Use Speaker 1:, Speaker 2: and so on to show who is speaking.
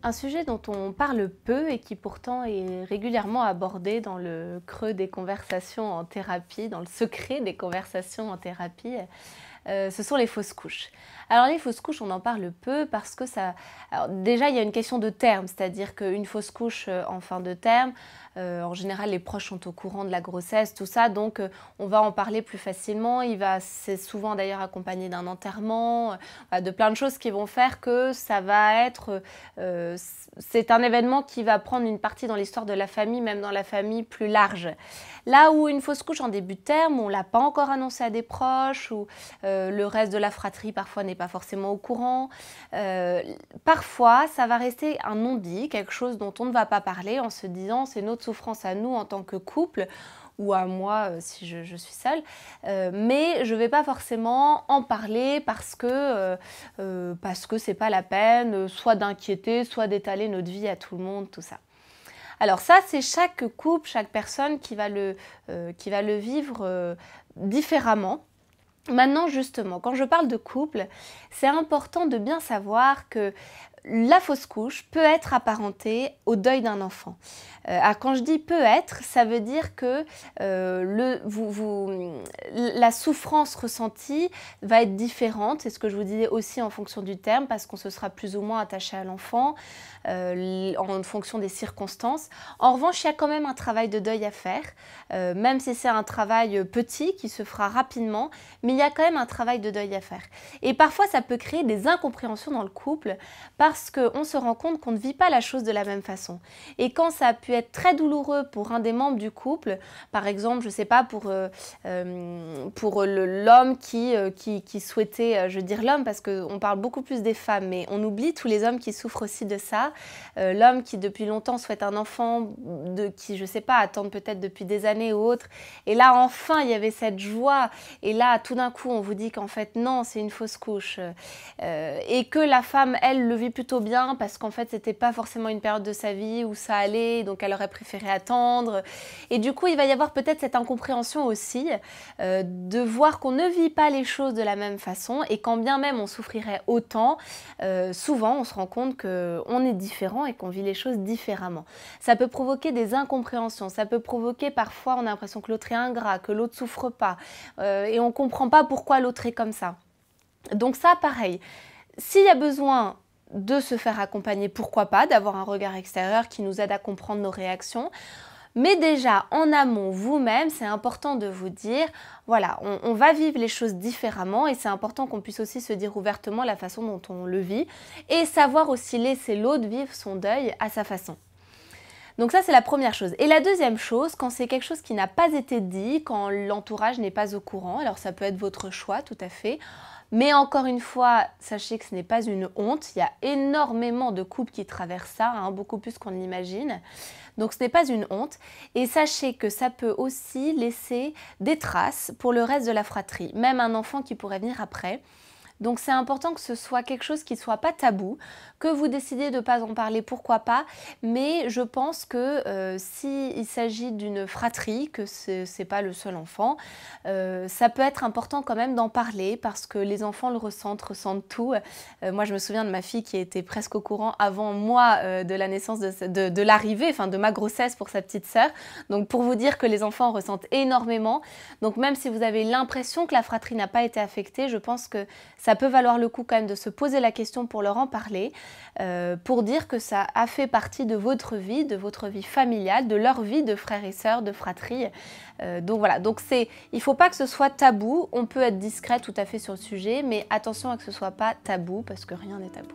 Speaker 1: Un sujet dont on parle peu et qui pourtant est régulièrement abordé dans le creux des conversations en thérapie, dans le secret des conversations en thérapie, ce sont les fausses couches. Alors les fausses couches, on en parle peu parce que ça... Alors, déjà, il y a une question de terme, c'est-à-dire qu'une fausse couche en fin de terme, en général, les proches sont au courant de la grossesse, tout ça, donc on va en parler plus facilement. C'est souvent d'ailleurs accompagné d'un enterrement, de plein de choses qui vont faire que ça va être... c'est un événement qui va prendre une partie dans l'histoire de la famille, même dans la famille plus large. Là où une fausse couche en début de terme, on ne l'a pas encore annoncé à des proches, ou le reste de la fratrie parfois n'est pas forcément au courant. Parfois, ça va rester un non-dit, quelque chose dont on ne va pas parler en se disant c'est notre souffrance à nous en tant que couple, ou à moi si je suis seule, mais je ne vais pas forcément en parler parce que c'est pas la peine, soit d'inquiéter, soit d'étaler notre vie à tout le monde, tout ça. Alors ça, c'est chaque couple, chaque personne qui va le vivre différemment. Maintenant, justement, quand je parle de couple, c'est important de bien savoir que la fausse couche peut être apparentée au deuil d'un enfant. Quand je dis peut être, ça veut dire que la souffrance ressentie va être différente. C'est ce que je vous disais aussi en fonction du terme, parce qu'on se sera plus ou moins attaché à l'enfant en fonction des circonstances. En revanche, il y a quand même un travail de deuil à faire, même si c'est un travail petit qui se fera rapidement, mais il y a quand même un travail de deuil à faire. Et parfois, ça peut créer des incompréhensions dans le couple parce qu'on se rend compte qu'on ne vit pas la chose de la même façon. Et quand ça a pu être très douloureux pour un des membres du couple, par exemple, je ne sais pas, pour l'homme qui souhaitait, je veux dire l'homme parce qu'on parle beaucoup plus des femmes, mais on oublie tous les hommes qui souffrent aussi de ça. L'homme qui depuis longtemps souhaite un enfant, qui, je ne sais pas, attend peut-être depuis des années ou autres. Et là, enfin, il y avait cette joie. Et là, tout d'un coup, on vous dit qu'en fait, non, c'est une fausse couche. Et que la femme, elle, le vit plutôt bien parce qu'en fait, c'était pas forcément une période de sa vie où ça allait, donc elle aurait préféré attendre. Et du coup, il va y avoir peut-être cette incompréhension aussi de voir qu'on ne vit pas les choses de la même façon et quand bien même on souffrirait autant, souvent on se rend compte qu'on est différent et qu'on vit les choses différemment. Ça peut provoquer des incompréhensions, ça peut provoquer parfois on a l'impression que l'autre est ingrat, que l'autre souffre pas et on comprend pas pourquoi l'autre est comme ça. Donc ça, pareil, s'il y a besoin de se faire accompagner, pourquoi pas, d'avoir un regard extérieur qui nous aide à comprendre nos réactions. Mais déjà, en amont, vous-même, c'est important de vous dire, voilà, on va vivre les choses différemment et c'est important qu'on puisse aussi se dire ouvertement la façon dont on le vit et savoir aussi laisser l'autre vivre son deuil à sa façon. Donc ça, c'est la première chose. Et la deuxième chose, quand c'est quelque chose qui n'a pas été dit, quand l'entourage n'est pas au courant, alors ça peut être votre choix, tout à fait. Mais encore une fois, sachez que ce n'est pas une honte. Il y a énormément de couples qui traversent ça, beaucoup plus qu'on l'imagine. Donc ce n'est pas une honte. Et sachez que ça peut aussi laisser des traces pour le reste de la fratrie. Même un enfant qui pourrait venir après. Donc c'est important que ce soit quelque chose qui ne soit pas tabou, que vous décidiez de ne pas en parler, pourquoi pas, mais je pense que s'il s'agit d'une fratrie, que ce n'est pas le seul enfant, ça peut être important quand même d'en parler parce que les enfants le ressentent tout. Moi je me souviens de ma fille qui était presque au courant avant moi de la naissance, de l'arrivée, enfin de ma grossesse pour sa petite sœur. Donc pour vous dire que les enfants ressentent énormément. Donc même si vous avez l'impression que la fratrie n'a pas été affectée, je pense que ça peut valoir le coup quand même de se poser la question pour leur en parler, pour dire que ça a fait partie de votre vie familiale, de leur vie de frères et sœurs, de fratrie. Donc voilà, donc il ne faut pas que ce soit tabou, on peut être discret tout à fait sur le sujet, mais attention à que ce ne soit pas tabou parce que rien n'est tabou.